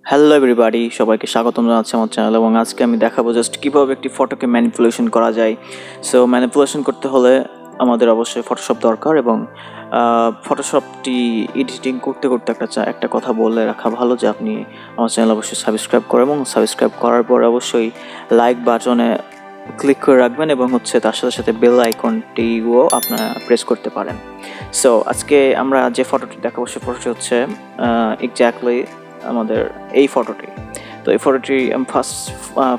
Hello everybody, সবাইকে স্বাগতম জানাচ্ছি আমার চ্যানেল। এবং আজকে আমি দেখাবো জাস্ট কীভাবে একটি ফটোকে ম্যানিপুলেশন করা যায়। সো ম্যানিপুলেশন করতে হলে আমাদের অবশ্যই ফটোশপ দরকার, এবং ফটোশপটি এডিটিং করতে করতে একটা কথা বলে রাখা ভালো যে আপনি আমার চ্যানেল অবশ্যই সাবস্ক্রাইব করেন, এবং সাবস্ক্রাইব করার পর অবশ্যই লাইক বাটনে ক্লিক করে রাখবেন, এবং তার সাথে সাথে বেল আইকনটিও আপনারা প্রেস করতে পারেন। সো আজকে আমরা যে ফটোটি দেখাবো সে ফটোটি হচ্ছে এক্স্যাক্টলি আমাদের এই ফটোটি। তো এই ফটোটি আমি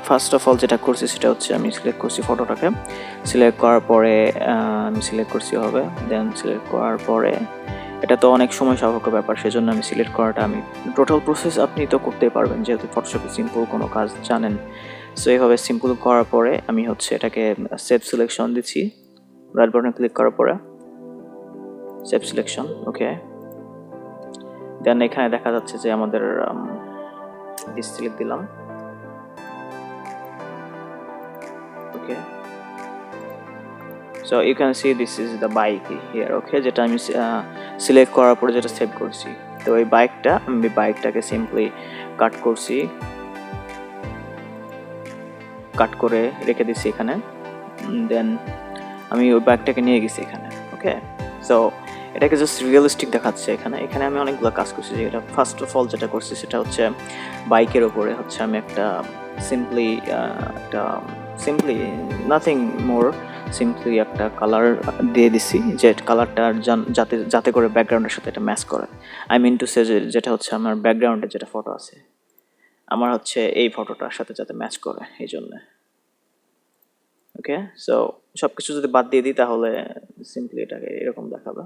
ফার্স্ট অফ অল যেটা করছি সেটা হচ্ছে আমি সিলেক্ট করছি ফটোটাকে। সিলেক্ট করার পরে আমি সিলেক্ট করছি হবে, দেন সিলেক্ট করার পরে এটা তো অনেক সময় সাপেক্ষ ব্যাপার, সেজন্য আমি সিলেক্ট করাটা আমি টোটাল প্রসেস আপনি তো করতেই পারবেন যেহেতু ফটোশপে সিম্পল কোনো কাজ জানেন। সো এইভাবে সিম্পল করার পরে আমি এটাকে সেভ সিলেকশন দিচ্ছি। রাইট বাটনে ক্লিক করার পরে সেভ সিলেকশন, ওকে। দেন এখানে দেখা যাচ্ছে যে আমাদের সিলেক্ট দিলাম, okay. So you can see this is the bike here, okay, যেটা আমি সিলেক্ট করার পরে যেটা সেভ করছি। তো এই বাইকটাকে সিম্পলি কাট করছি, কাট করে রেখে দিচ্ছি এখানে। দেন আমি ওই বাইকটাকে নিয়ে গেছি এখানে, ওকে। সো এটাকে জাস্ট রিয়েলিস্টিক দেখাচ্ছে এখানে আমি অনেকগুলো কাজ করছি। যেটা ফার্স্ট অফ অল যেটা করছি সেটা হচ্ছে বাইকের ওপরে আমি একটা সিম্পলি নাথিং মোর, সিম্পলি একটা কালার দিয়ে দিছি, যে কালারটা যাতে যাতে করে ব্যাকগ্রাউন্ডের সাথে এটা ম্যাচ করে। আই মিন টু সে যেটা আমার ব্যাকগ্রাউন্ডে যেটা ফটো আছে আমার এই ফটোটার সাথে যাতে ম্যাচ করে, এই জন্য, ওকে। সো সবকিছু যদি বাদ দিয়ে দিই তাহলে সিম্পলি এটাকে এরকম দেখাবে।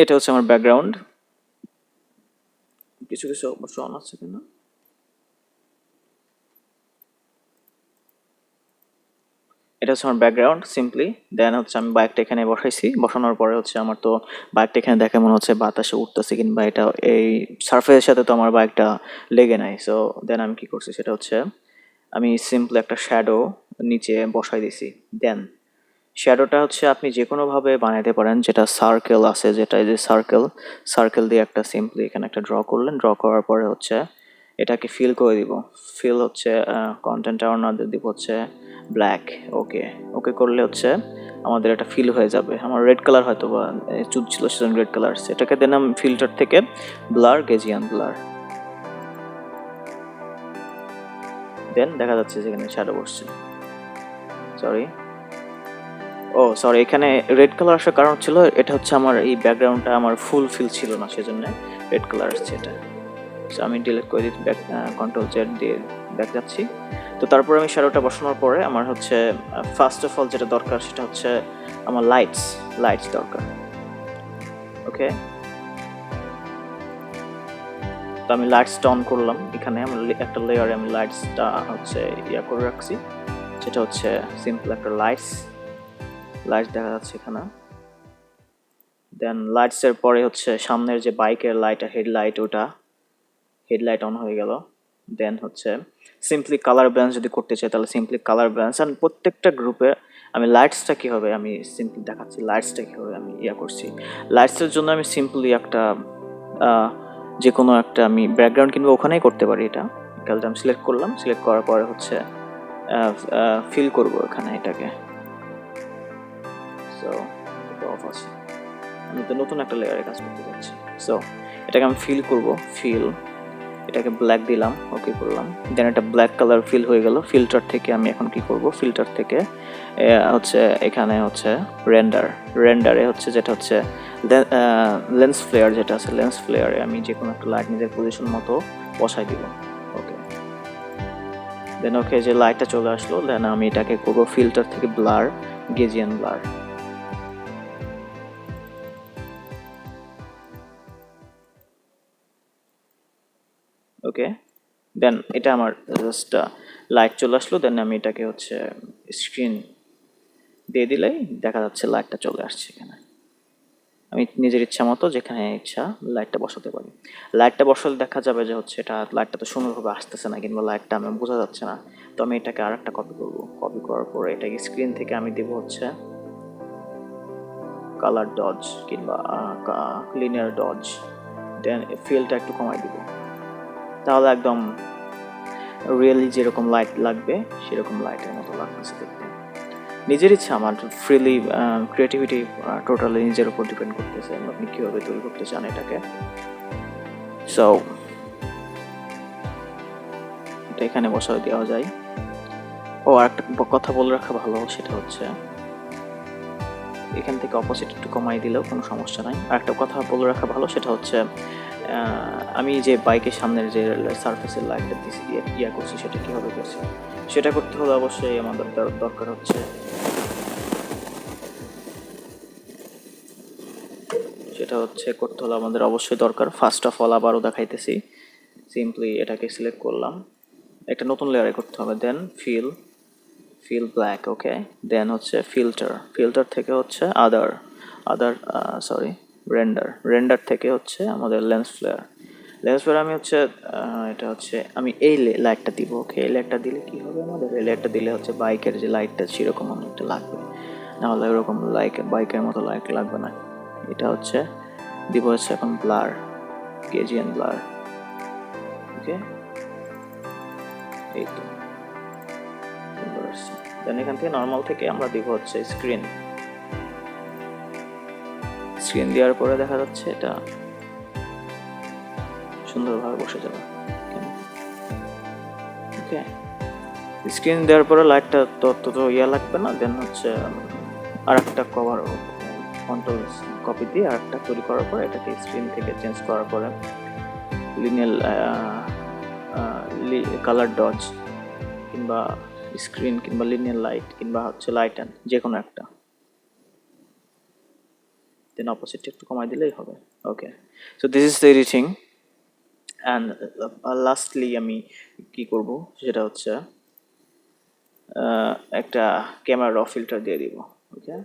এটা আমার ব্যাকগ্রাউন্ড, কিছু কিছু অবশ্য অন আছে কিনা। এটা আমার ব্যাকগ্রাউন্ড সিম্পলি। দেন আমি বাইকটা এখানে বসাইছি, বসানোর পরে আমার তো বাইকটা এখানে দেখে মনে হচ্ছে বাতাসে উঠতেছে, কিংবা এটা এই সারফেসের সাথে তো আমার বাইকটা লেগে নাই। সো দেন আমি কি করছি সেটা আমি সিম্পলি একটা শ্যাডো নিচে বসাই দিছি। দেন শ্যাডোটা আপনি যে কোনোভাবে বানাইতে পারেন, যেটা সার্কেল আছে, যেটা এই যে সার্কেল দিয়ে একটা সিম্পলি এখানে একটা ড্র করলেন। ড্র করার পরে এটাকে ফিল করে দিব। ফিল কন্টেন্ট অনার দিব ব্ল্যাক, ওকে। ওকে করলে আমাদের এটা ফিল হয়ে যাবে। আমার রেড কালার হয়তো বা চুল ছিল সেজন্য রেড কালার। এটাকে দেন আমি ফিল্টার থেকে ব্লার, গেজিয়ান ব্লার, দেন দেখা যাচ্ছে যেখানে শ্যাডো বসছে। সরি, এখানে রেড কালার আসার কারণ ছিল এটা আমার এই ব্যাকগ্রাউন্ডটা আমার ফুল ফিল ছিল না, সেজন্য রেড কালার আসছে এটা। সো আমি ডিলিট করে দিই, কন্ট্রোল জেড দিয়ে ব্যাক যাচ্ছি। তো তারপর আমি শ্যাডোটা বসানোর পরে আমার ফার্স্ট অফ অল যেটা দরকার সেটা আমার লাইটস দরকার, ওকে। তো আমি লাইটসটা অন করলাম। এখানে আমার একটা লেয়ারে আমি লাইটসটা ইয়া করে রাখছি, সেটা সিম্পল একটা লাইটস দেখা যাচ্ছে এখানে। দেন লাইটসের পরে সামনের যে বাইকের লাইট, হেডলাইট, হেডলাইট অন হয়ে গেল। দেন সিম্পলি কালার ব্যালেন্স যদি করতে চাই তাহলে সিম্পলি কালার ব্যালেন্স। অ্যান্ড প্রত্যেকটা গ্রুপে আমি লাইটসটা কীভাবে আমি সিম্পলি দেখাচ্ছি, লাইটসটা কীভাবে আমি করছি। লাইটসের জন্য আমি সিম্পলি একটা যে কোনো একটা আমি ব্যাকগ্রাউন্ড কিংবা ওখানেই করতে পারি। এটা কালটা আমি সিলেক্ট করলাম। সিলেক্ট করার পরে ফিল করবো এখানে এটাকে। সো এটা অফ আছে, আমি তো নতুন একটা লেয়ারে কাজ করতে যাচ্ছি। সো এটাকে আমি এটাকে ব্ল্যাক দিলাম, ওকে করলাম। দেন এটা ব্ল্যাক কালার ফিল হয়ে গেল। ফিল্টার থেকে আমি এখন কি করব, ফিল্টার থেকে এখানে রেন্ডারে যেটা লেন্স ফ্লেয়ার, যেটা আছে লেন্স ফ্লেয়ারে আমি যে কোনো একটা লাইট নিজের পজিশন মতো বসাই দিব, ওকে। দেন ওকে, যে লাইটটা চলে আসলো, দেন আমি এটাকে করবো ফিল্টার থেকে ব্লার, গেজিয়ান ব্লার, ওকে। দেন এটা আমার জাস্ট লাইট চলে আসলো। দেন আমি এটাকে স্ক্রিন দিয়ে দিলেই দেখা যাচ্ছে লাইটটা চলে আসছে এখানে। আমি নিজের ইচ্ছা মতো যেখানে ইচ্ছা লাইটটা বসাতে পারি। লাইটটা বসালে দেখা যাবে যে এটা লাইটটা তো সুন্দরভাবে আসতেছে না, কিংবা লাইটটা আমি বোঝা যাচ্ছে না। তো আমি এটাকে আর একটা কপি করবো। কপি করার পরে এটাকে স্ক্রিন থেকে আমি দেবো কালার ডজ, কিংবা লিনিয়ার ডজ, দেন ফিলটা একটু কমাই দিব, তাহলে একদম রিয়েলি যেরকম লাইট লাগবে সেরকম লাইটের মতো লাগতেছে দেখতে। নিজের ইচ্ছা, আমার ফ্রিলি ক্রিয়েটিভিটি টোটালি নিজের উপর ডিপেন্ড করতেছে আপনি কীভাবে তৈরি করতে চান এটাকে। সো এটা এখানে বসায় দেওয়া যায়। ও আরেকটা কথা বলে রাখা ভালো, সেটা হচ্ছে এখান থেকে অপোজিট একটু কমাই দিলেও কোনো সমস্যা নাই। আর একটা কথা বলে রাখা ভালো, সেটা হচ্ছে আমি যে বাইকের সামনের যে সারফেসের লাইটটা দিয়েছি ইয়া করছি, সেটা কীভাবে করছি, সেটা করতে হলে অবশ্যই আমাদের দরকার হচ্ছে করতে হলে আমাদের অবশ্যই দরকার, ফার্স্ট অফ অল আবারও দেখাইতেছি, সিম্পলি এটাকে সিলেক্ট করলাম, একটা নতুন লেয়ারে করতে হবে, দেন ফিল ব্ল্যাক, ওকে, দেন হচ্ছে ফিল্টার থেকে হচ্ছে রেন্ডার থেকে হচ্ছে আমাদের লেন্স ফ্লেয়ার আমি হচ্ছে এটা হচ্ছে আমি এই লাইটটা দিব, ওকে। এই লাইটটা দিলে কি হবে, আমাদের এই লাইটটা দিলে হচ্ছে বাইকের যে লাইটটা সেরকম অনেকটা লাগবে, নাহলে ওরকম বাইকের মতো লাইট লাগবে না। এটা হচ্ছে দিব হচ্ছে এখন গেজিয়ান ব্লার, ওকে, এই তো দেন এখান থেকে নর্মাল থেকে আমরা দিব হচ্ছে স্ক্রিন দেওয়ার পরে দেখা যাচ্ছে এটা সুন্দরভাবে বসে যাবে, ওকে। স্ক্রিন দেওয়ার পরে লাইটটা তত ইয়া লাগবে না, দেন হচ্ছে আর একটা কন্ট্রোল কপি দিয়ে আর একটা তৈরি করার পরে এটাকে স্ক্রিন থেকে চেঞ্জ করার পরে লিনিয়ার কালার ডজ কিংবা স্ক্রিন কিংবা লিনিয়ার লাইট কিংবা হচ্ছে লাইট অ্যান্ড যে কোনো একটা, দেন অপোজিটটা একটু কমাই দিলেই হবে, okay. So this is the editing. And lastly আমি কি করব সেটা হচ্ছে একটা ক্যামেরা র ফিল্টার দিয়ে দিব, ওকে,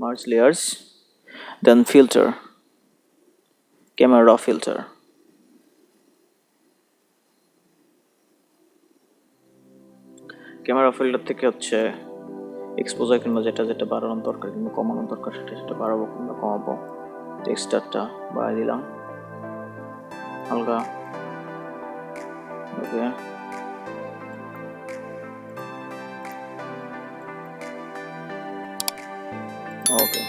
মার্জ লেয়ার্স, দেন ফিল্টার, ক্যামেরা র ফিল্টার, ক্যামেরা ফিল্টার থেকে হচ্ছে এক্সপোজার কিংবা যেটা বাড়ানোর দরকার কিংবা কমানোর দরকার সেটা বাড়াবো কিংবা কমাবো, টেক্সচারটা বাড়িয়ে দিলাম হালকা, okay. Okay.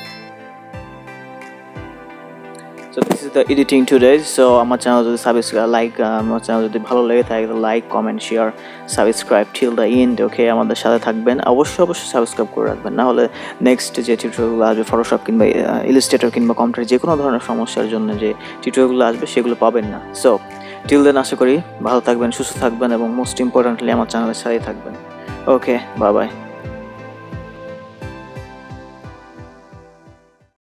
So this is the editing today. So আমার চ্যানেল যদি আমার চ্যানেল যদি ভালো লেগে থাকে like, comment, share, subscribe till the end, okay. আমাদের সাথে থাকবেন, অবশ্যই সাবস্ক্রাইব করে রাখবেন, না হলে নেক্সট যে টিউটোরিয়ালগুলো আসবে ফটোশপ কিংবা ইলাস্ট্রেটর কিংবা কম্পিউটার যে কোনো ধরনের সমস্যার জন্য যে টিউটোরিয়ালগুলো আসবে সেগুলো পাবেন না। সো টিল দেন আশা করি ভালো থাকবেন, সুস্থ থাকবেন এবং মোস্ট ইম্পর্টেন্টলি আমার চ্যানেলের সাথেই থাকবেন। ওকে, বাই বাই।